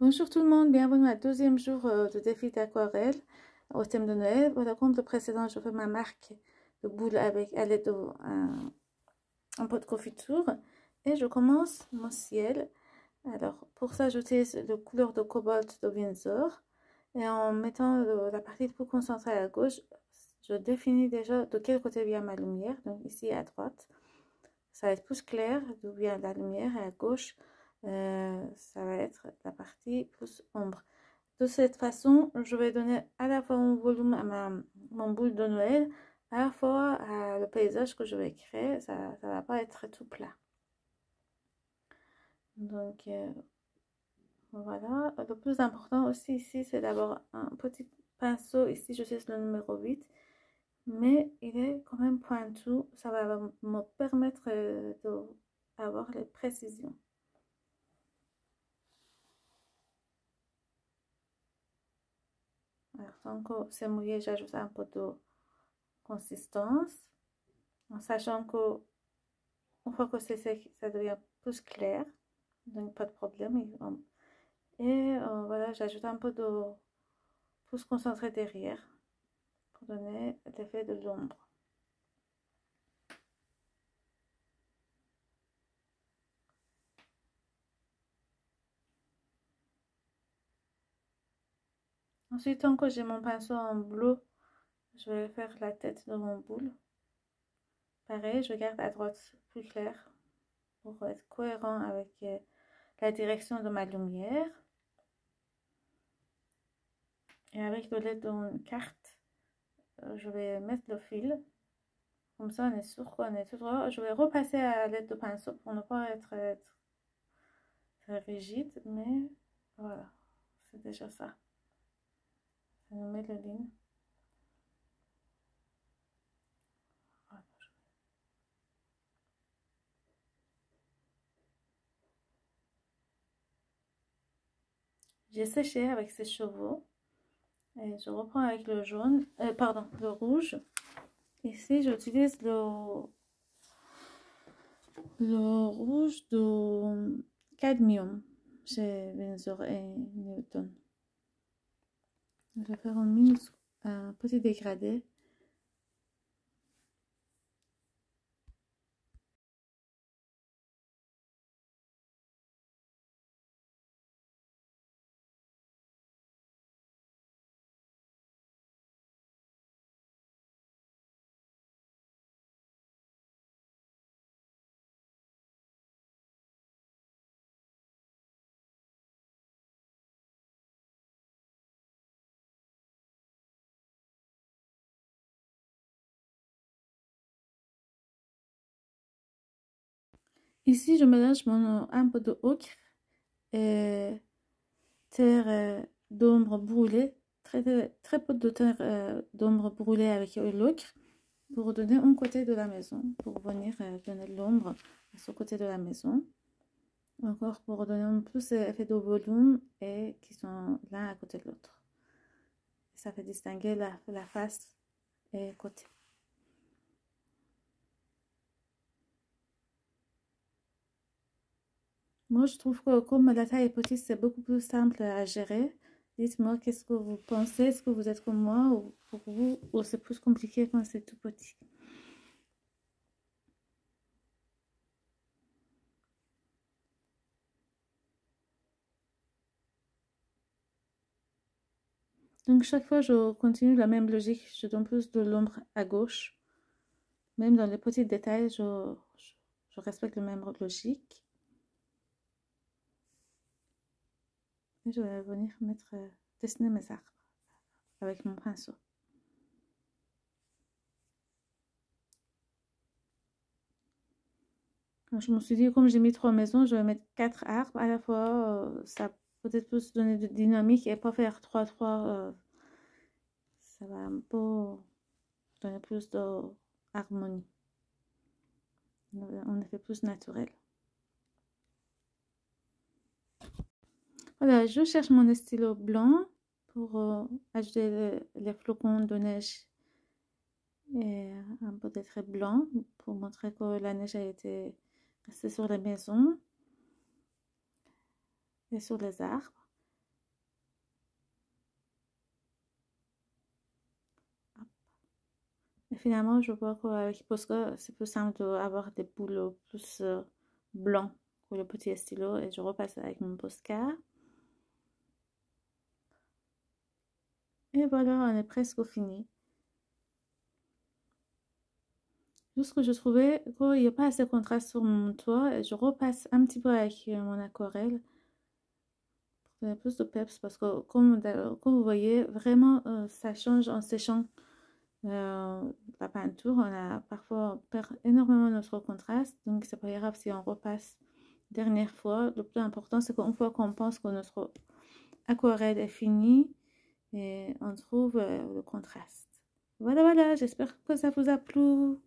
Bonjour tout le monde, bienvenue à deuxième jour de défi d'aquarelle au thème de Noël. Voilà, comme le précédent, je fais ma marque de boule avec à l'aide d'un pot de confiture et je commence mon ciel. Alors pour ça, j'utilise le couleur de cobalt de Windsor et en mettant la partie plus concentrée à gauche, je définis déjà de quel côté vient ma lumière. Donc ici à droite, ça va être plus clair d'où vient la lumière et à gauche, ça va être la partie plus ombre. De cette façon, je vais donner à la fois un volume à mon boule de Noël, à la fois à le paysage que je vais créer. Ça ne va pas être tout plat. Donc voilà. Le plus important aussi ici, c'est d'avoir un petit pinceau. Ici, j'utilise le numéro 8. Mais il est quand même pointu. Ça va me permettre d'avoir les précisions. Alors, tant que c'est mouillé, j'ajoute un peu de consistance, en sachant que une fois que c'est sec, ça devient plus clair, donc pas de problème. Et voilà, j'ajoute un peu de plus concentré derrière pour donner l'effet de l'ombre. Ensuite, tant que j'ai mon pinceau en bleu, je vais faire la tête de mon boule. Pareil, je garde à droite plus clair pour être cohérent avec la direction de ma lumière. Et avec de l'aide d'une carte, je vais mettre le fil. Comme ça, on est sûr qu'on est tout droit. Je vais repasser à l'aide de pinceau pour ne pas être très rigide, mais voilà, c'est déjà ça. Ça nous met la ligne. Voilà. J'ai séché avec ces chevaux et je reprends avec le jaune, pardon, le rouge. Ici, j'utilise le rouge de cadmium chez Windsor et Newton. Je vais faire un petit dégradé. Ici, je mélange un peu de ocre et terre d'ombre brûlée, très peu de terre d'ombre brûlée avec l'ocre pour donner un côté de la maison, pour venir donner l'ombre à ce côté de la maison. Encore pour donner un plus effet de volume et qui sont l'un à côté de l'autre. Ça fait distinguer la face et côté. Moi, je trouve que comme la taille est petite, c'est beaucoup plus simple à gérer. Dites-moi qu'est-ce que vous pensez, est-ce que vous êtes comme moi ou pour vous, ou c'est plus compliqué quand c'est tout petit. Donc chaque fois, je continue la même logique, je donne plus de l'ombre à gauche. Même dans les petits détails, je respecte la même logique. Et je vais venir dessiner mes arbres avec mon pinceau. Je me suis dit, comme j'ai mis 3 maisons, je vais mettre 4 arbres à la fois. Ça peut-être plus donner de dynamique et pas faire 3-3. Ça va un peu donner plus d'harmonie. Un effet plus naturel. Voilà, je cherche mon stylo blanc pour ajouter les flocons de neige et un peu de trait blanc pour montrer que la neige a été restée sur les maisons et sur les arbres. finalement, je vois qu'avec Posca, c'est plus simple d'avoir des boules plus blancs pour le petit stylo. Et je repasse avec mon Posca. Et voilà, on est presque fini. Juste que je trouvais qu'il n'y a pas assez de contraste sur mon toit. Et je repasse un petit peu avec mon aquarelle pour donner plus de peps. Parce que comme vous voyez, vraiment, ça change en séchant la peinture. On a parfois perd énormément notre contraste. Donc, c'est pas grave si on repasse dernière fois. Le plus important, c'est qu'une fois qu'on pense que notre aquarelle est finie, et on trouve le contraste. Voilà, voilà, j'espère que ça vous a plu.